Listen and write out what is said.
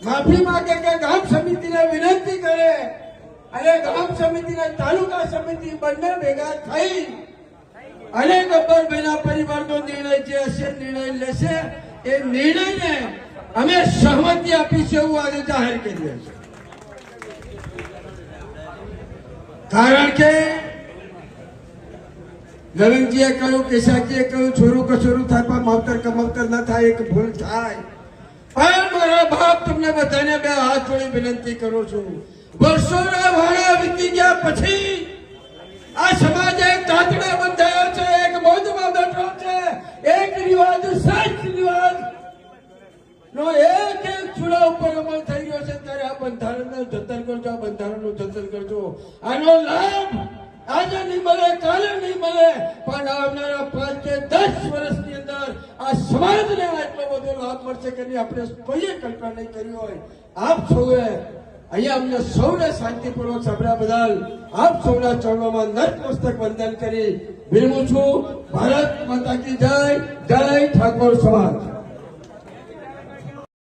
માફી માંગે કે ગામ સમિતિને વિનંતી કરે અને ગામ સમિતિ અને તાલુકા સમિતિ બંને ભેગા થઈ અને ગબ્બરભાઈના પરિવારનો નિર્ણય જે હશે નિર્ણય લેશે એ નિર્ણયને અમે સહમતિ આપીશું એવું આજે જાહેર કરીએ છીએ। કારણ કે નવીનજીએ કહ્યું, કેશાજીએ કહ્યું, છોરું કછોરું થાય પણ માવતર કમાવતર ન થાય, એક ભૂલ થાય। પણ મારા બાપ તમને બધાને બે હાથ જોડી વિનંતી કરું છું, વર્ષોના વાળા વીતી ગયા પછી આ સમાજ એક તાતણા બંધાયો છે, એક મોજમાં બેઠો છે, એક રિવાજ શ્રેષ્ઠ રિવાજ નો એક ચૂડા ઉપર અમલ થઈ રહ્યો છે। ત્યારે આ બંધારણનું જતન કરજો, આ બંધારણનું જતન કરજો। આનો લાભ આજે નહીં મળે, કાલે નહીં મળે, પણ આવનારા 5 કે 10 વર્ષની અંદર આ સમાજને આટલો બધો લાભ મળશે કે નહીં આપણે કોઈએ કલ્પના નહીં કરી હોય। આપ સૌએ અહીંયા અમને સૌને શાંતિપૂર્વક સાંભળ્યા બદલ આપ સૌના ચરણોમાં નતમસ્તક વંદન કરી વિરમું છું। ભારત માતા કી જય, જય ઠાકોર સમાજ।